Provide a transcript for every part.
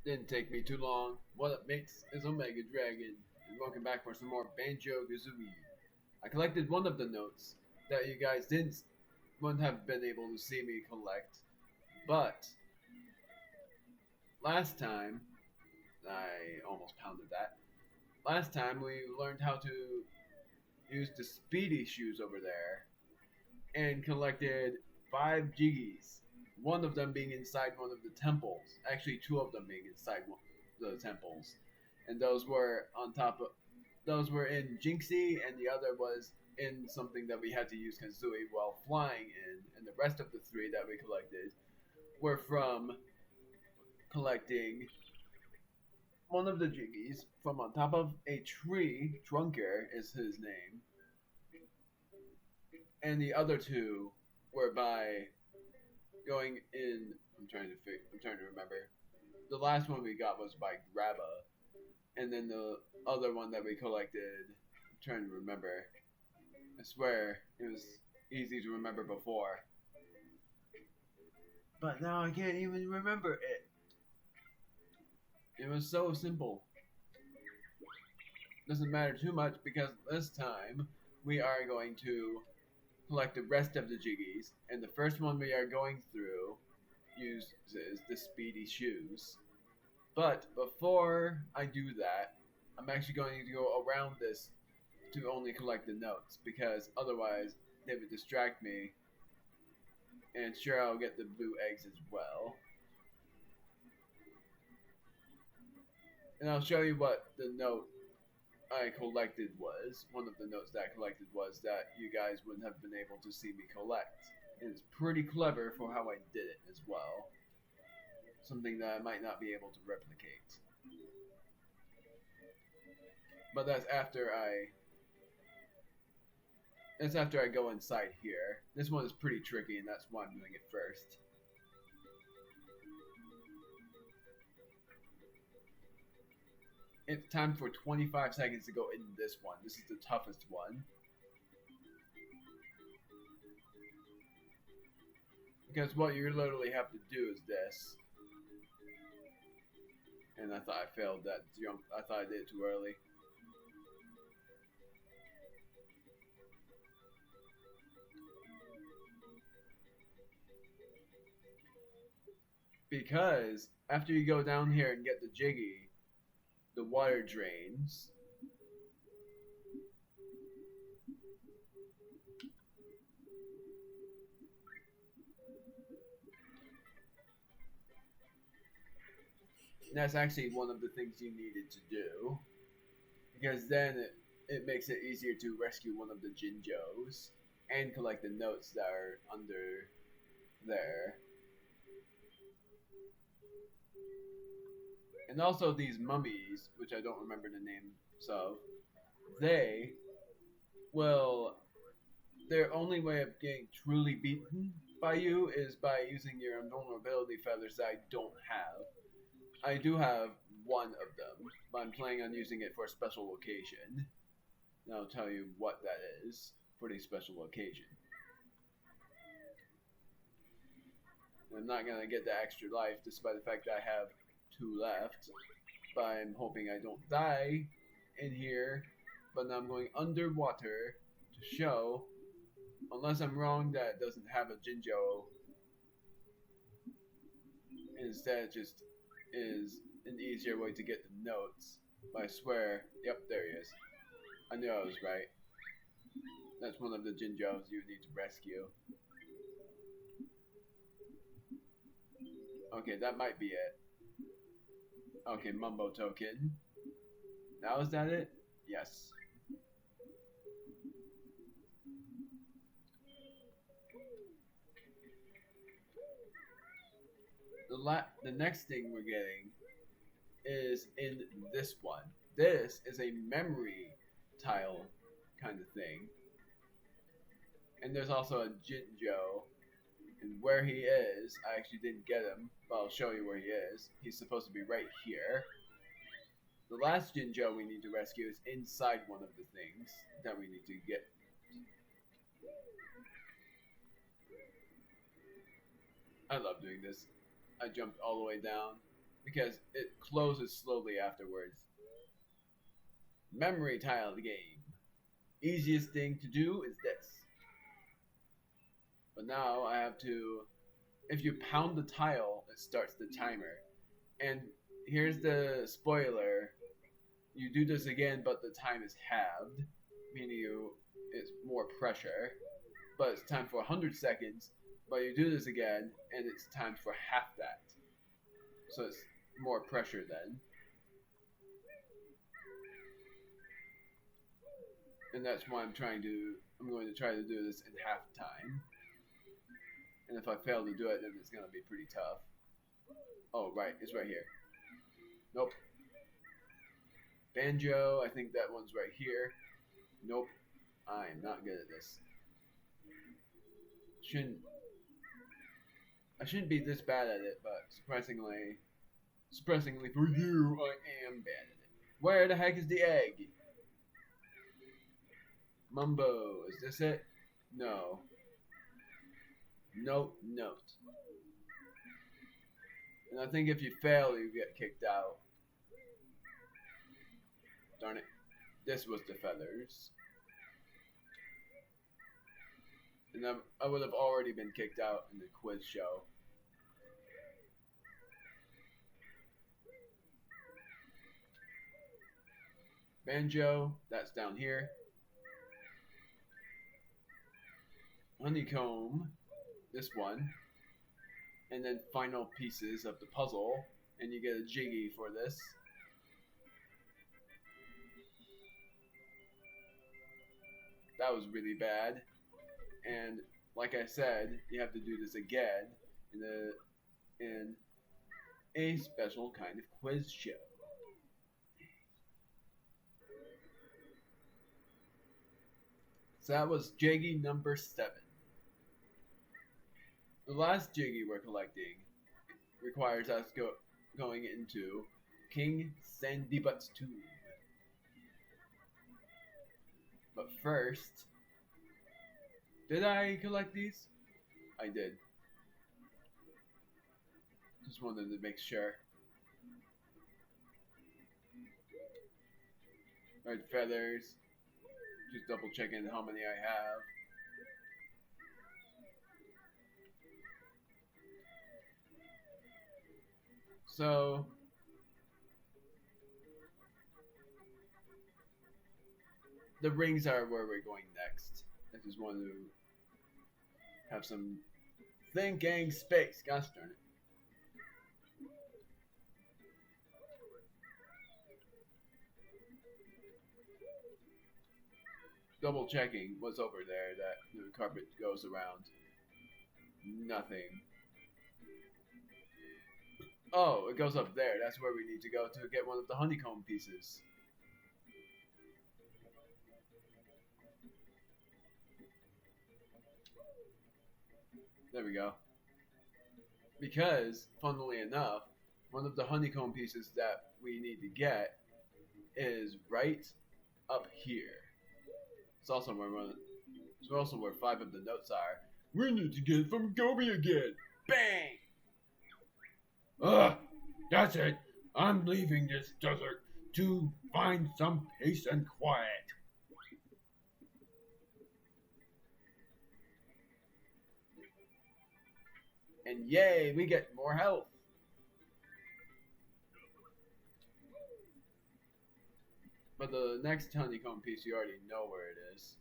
Didn't take me too long. What up, mates? It's Omega Dragon, and welcome back for some more Banjo Kazooie. I collected one of the notes that you guys wouldn't have been able to see me collect, but last time I almost pounded that. Last time we learned how to use the speedy shoes over there and collected 5 Jiggies. One of them being inside one of the temples. Actually, two of them being inside the temples, and those were in Jinxie, and the other was in something that we had to use Kazooie while flying in, and the rest of the three that we collected were from collecting one of the Jiggies from on top of a tree. Drunker is his name, and the other two were by going in. I'm trying to remember. The last one we got was by Grabba, and then the other one that we collected. I'm trying to remember. I swear it was easy to remember before, but now I can't even remember it. It was so simple. Doesn't matter too much because this time we are going to collect the rest of the Jiggies, and the first one we are going through uses the Speedy Shoes. But before I do that, I'm actually going to go around this to only collect the notes because otherwise they would distract me, and sure I'll get the blue eggs as well. And I'll show you what the note I collected was. One of the notes that I collected was that you guys wouldn't have been able to see me collect. And it's pretty clever for how I did it as well. Something that I might not be able to replicate. But that's after I go inside here. This one is pretty tricky, and that's why I'm doing it first. It's time for 25 seconds to go in this one. This is the toughest one. Because what you literally have to do is this. And I thought I failed that jump. I thought I did it too early. Because after you go down here and get the Jiggy, the water drains. And that's actually one of the things you needed to do. Because then it makes it easier to rescue one of the Jinjos and collect the notes that are under there. And also these mummies, which I don't remember the names of, they will their only way of getting truly beaten by you is by using your invulnerability feathers that I don't have. I do have one of them, but I'm planning on using it for a special occasion. And I'll tell you what that is for the special occasion. I'm not gonna get the extra life despite the fact that I have 2 left. But I'm hoping I don't die in here. But now I'm going underwater to show, unless I'm wrong, that it doesn't have a Jinjo. Instead, it just is an easier way to get the notes. But I swear, yep, there he is. I knew I was right. That's one of the Jinjos you need to rescue. Okay, that might be it. Okay, Mumbo Token. Now is that it? Yes. The next thing we're getting is in this one. This is a memory tile kind of thing. And there's also a Jinjo. And where he is, I actually didn't get him, but I'll show you where he is. He's supposed to be right here. The last Jinjo we need to rescue is inside one of the things that we need to get. I love doing this. I jumped all the way down. because it closes slowly afterwards. Memory tile game. Easiest thing to do is this. But now I have to, if you pound the tile, it starts the timer. And here's the spoiler. You do this again, but the time is halved, meaning it's more pressure. But it's timed for 100 seconds, but you do this again, and it's timed for half that. So it's more pressure then. And that's why I'm going to try to do this in half time. And if I fail to do it, then it's going to be pretty tough. Oh, right, it's right here. Nope. Banjo, I think that one's right here. Nope. I am not good at this. I shouldn't be this bad at it, but surprisingly for you, I am bad at it. Where the heck is the egg? Mumbo, is this it? No. Note. And I think if you fail, you get kicked out. Darn it. This was the feathers. And I would have already been kicked out in the quiz show. Banjo, that's down here. Honeycomb, this one. And then final pieces of the puzzle. And you get a Jiggy for this. That was really bad. And like I said, you have to do this again in a special kind of quiz show. So that was Jiggy number 7. The last Jiggy we're collecting requires us going into King Sandybutt's tomb. But first, did I collect these? I did. Just wanted to make sure. Red feathers. Just double checking how many I have. So, the rings are where we're going next. I just want to have some thinking space. Gosh darn it. Double checking what's over there that the carpet goes around. Nothing. Oh, it goes up there. That's where we need to go to get one of the honeycomb pieces. There we go. Because, funnily enough, one of the honeycomb pieces that we need to get is right up here. It's also where 5 of the notes are. We need to get it from Gobi again. Bang! Ugh, that's it. I'm leaving this desert to find some peace and quiet. And yay, we get more health. But the next honeycomb piece, you already know where it is.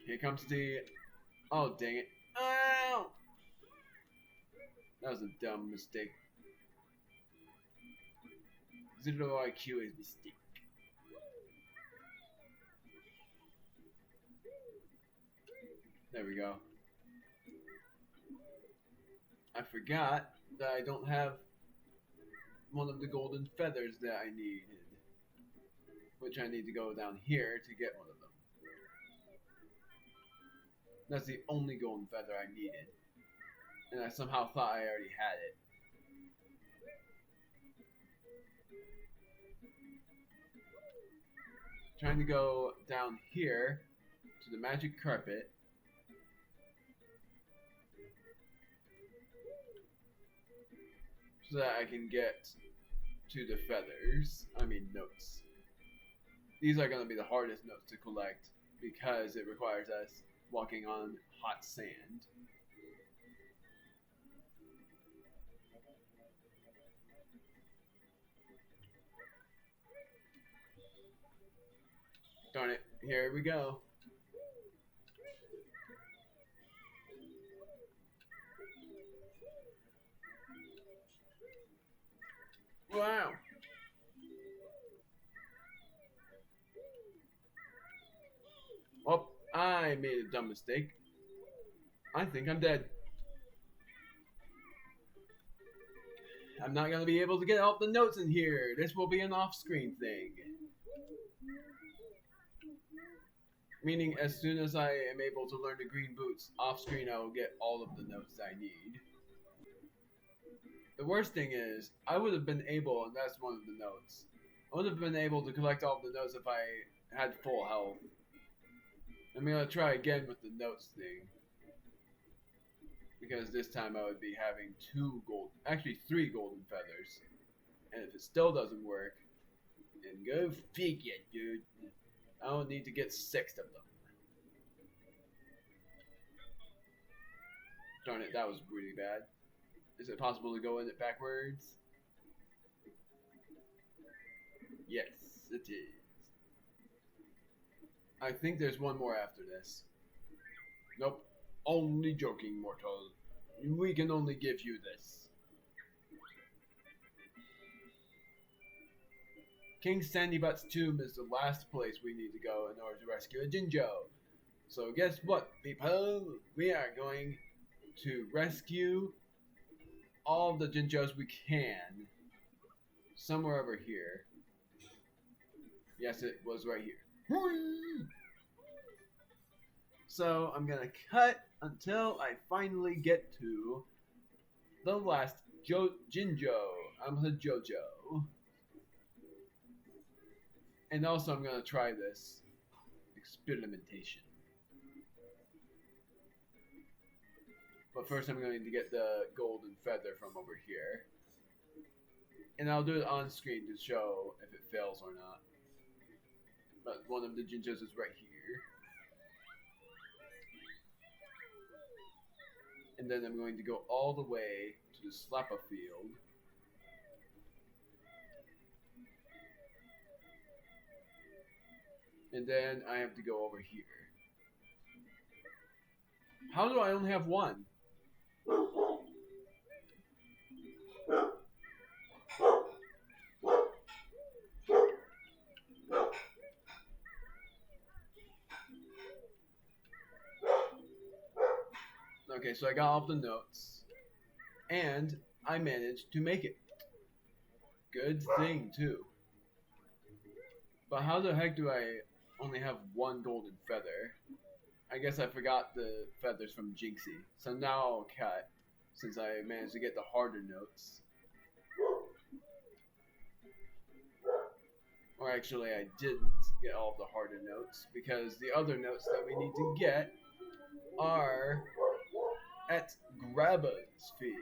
Here comes the... Oh, dang it. Oh! That was a dumb mistake. 0 IQ is mistake. There we go. I forgot that I don't have one of the golden feathers that I needed. Which I need to go down here to get one of them. That's the only golden feather I needed. And I somehow thought I already had it. Trying to go down here to the magic carpet. So that I can get to the feathers. I mean notes. These are going to be the hardest notes to collect because it requires us walking on hot sand. Darn it, here we go. Wow. Oh, I made a dumb mistake. I think I'm dead. I'm not going to be able to get all the notes in here. This will be an off-screen thing. Meaning, as soon as I am able to learn the green boots, off-screen I will get all of the notes I need. The worst thing is, I would have been able, and that's one of the notes, I would have been able to collect all of the notes if I had full health. I'm going to try again with the notes thing. Because this time I would be having 3 golden feathers. And if it still doesn't work, then go figure, dude. I don't need to get 6 of them. Darn it, that was really bad. Is it possible to go in it backwards? Yes, it is. I think there's one more after this. Nope. Only joking, mortal. We can only give you this. King Sandybutt's tomb is the last place we need to go in order to rescue a Jinjo. So guess what, people? We are going to rescue all the Jinjos we can. Somewhere over here. Yes, it was right here. So I'm gonna cut until I finally get to the last Jinjo. I'm a Jojo. And also I'm gonna try this experimentation. But first I'm going to get the golden feather from over here. And I'll do it on screen to show if it fails or not. But one of the Jinjos is right here. And then I'm going to go all the way to the Slappa field. And then I have to go over here. How do I only have one? Okay, so I got all the notes. And I managed to make it. Good thing, too. But how the heck do I only have one golden feather? I guess I forgot the feathers from Jinxie. So now I'll cut, since I managed to get the harder notes. Or actually, I didn't get all of the harder notes, because the other notes that we need to get are at Grabba's field.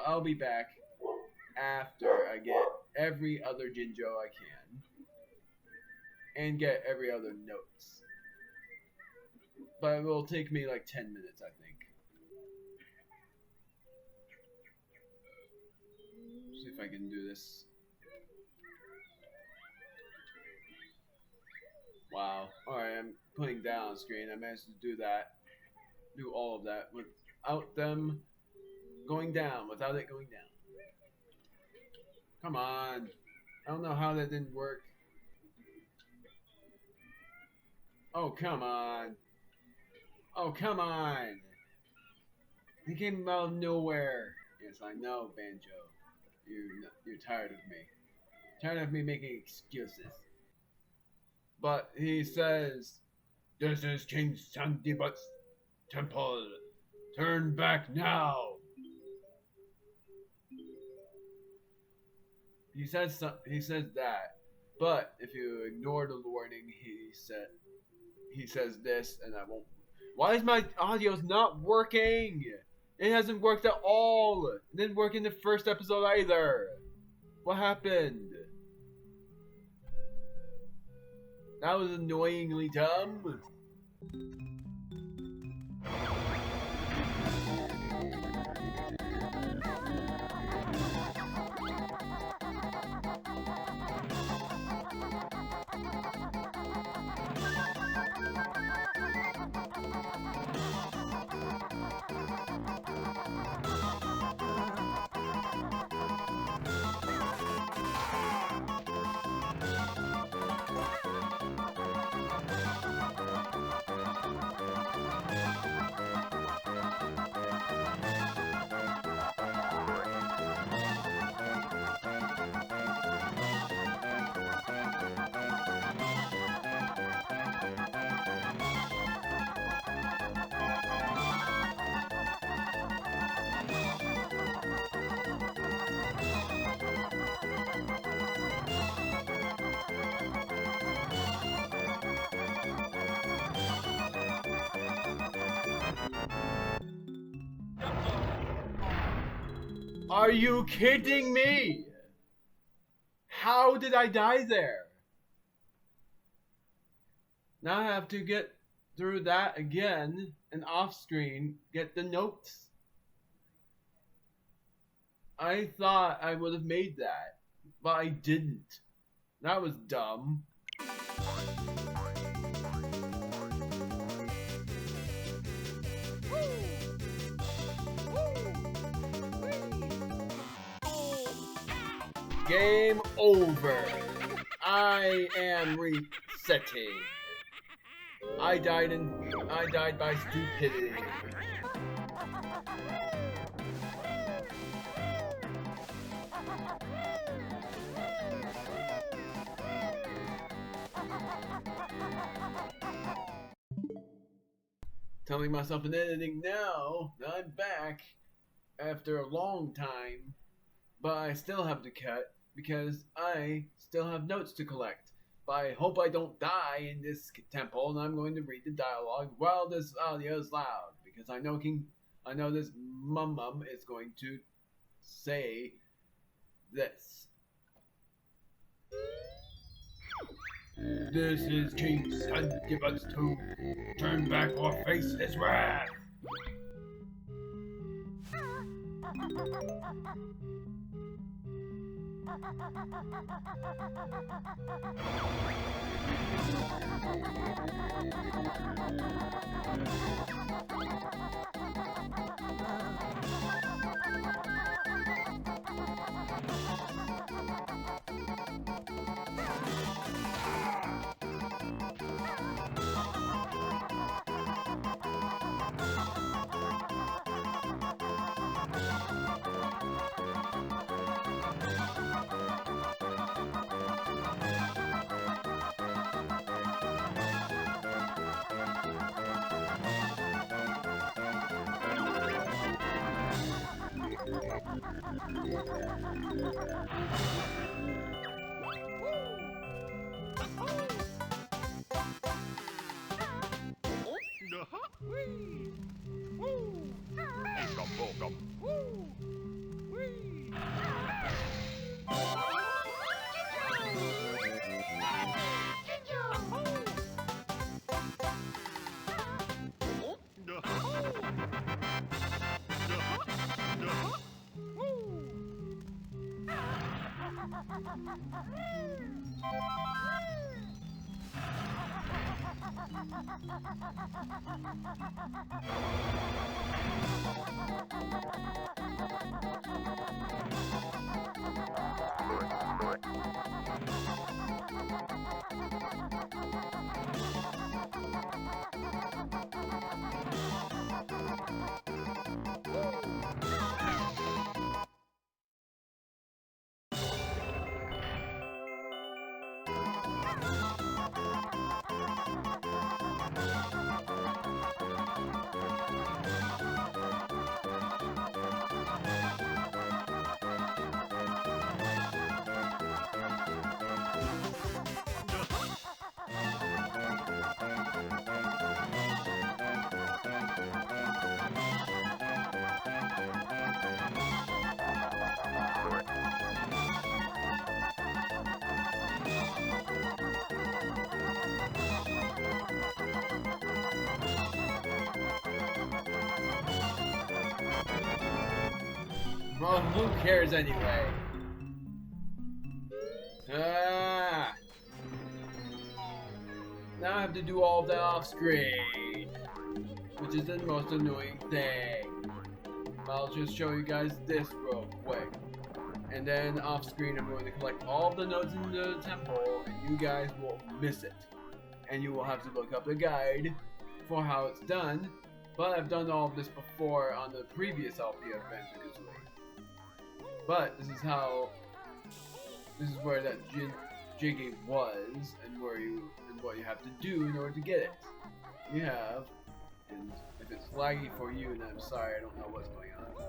I'll be back after I get every other Jinjo I can. And get every other notes. But it will take me like 10 minutes, I think. See if I can do this. Wow. Alright, I'm putting down on screen. I managed to do that. Do all of that without them going down. Without it going down. Come on. I don't know how that didn't work. Oh, come on. Oh, come on. He came out of nowhere. Yes, I know, Banjo. You're tired of me. Tired of me making excuses. But he says, "This is King Sandybutt's temple. Turn back now." He says that. But if you ignore the warning, he says this, and I won't. Why is my audio's not working? It hasn't worked at all. It didn't work in the first episode either. What happened? That was annoyingly dumb. Are you kidding me? How did I die there? Now I have to get through that again and off screen get the notes. I thought I would have made that, but I didn't. That was dumb. Game over. I am resetting. I died by stupidity. Telling myself in editing now that I'm back after a long time, but I still have to cut because I still have notes to collect. But I hope I don't die in this temple, and I'm going to read the dialogue while this audio is loud because I know this mum is going to say this. This is King's son, give us to turn back or face his wrath. Well, who cares anyway? Ah! Now I have to do all that off screen, which is the most annoying thing. I'll just show you guys this real quick. And then off screen I'm going to collect all the notes in the temple and you guys will miss it. And you will have to look up a guide for how it's done. But I've done all of this before on the previous LP of Banjo Kazooie. But this is where that Jiggy was and what you have to do in order to get it. You have, and if it's laggy for you, then I'm sorry, I don't know what's going on.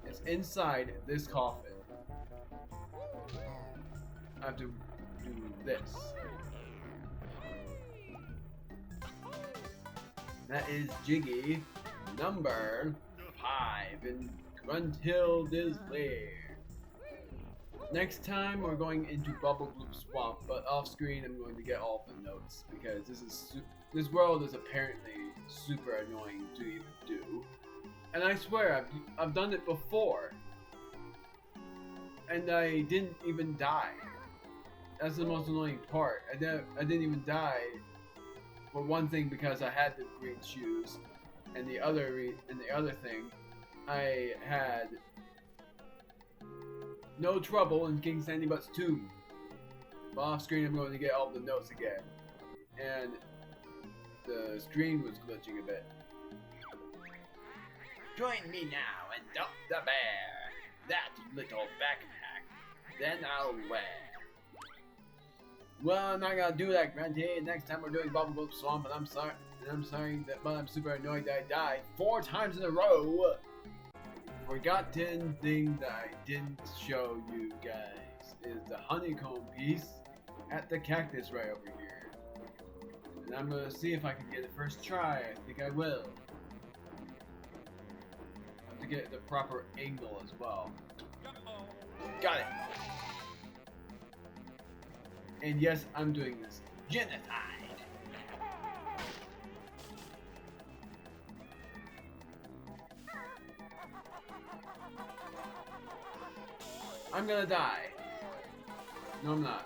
It's inside this coffin. I have to do this. That is Jiggy number 5 in Gruntilda's lair. Next time we're going into Bubble Gloop Swamp, but off screen I'm going to get all the notes because this world is apparently super annoying to even do. And I swear I've done it before, and I didn't even die. That's the most annoying part. I didn't even die. For one thing, because I had the green shoes, and the other thing, I had no trouble in King Sandybutt's tomb. But off screen, I'm going to get all the notes again, and the screen was glitching a bit. Join me now and dump the bear, that little backpack. Then I'll wear. Well, I'm not gonna do that, Grunty. Next time we're doing Bubble Gloop Swamp, and I'm sorry but I'm super annoyed that I died 4 times in a row. Forgotten thing that I didn't show you guys is the honeycomb piece at the cactus right over here. And I'm gonna see if I can get it first try. I think I will. I have to get the proper angle as well. Got it. And yes, I'm doing this genocide. I'm gonna die. No, I'm not.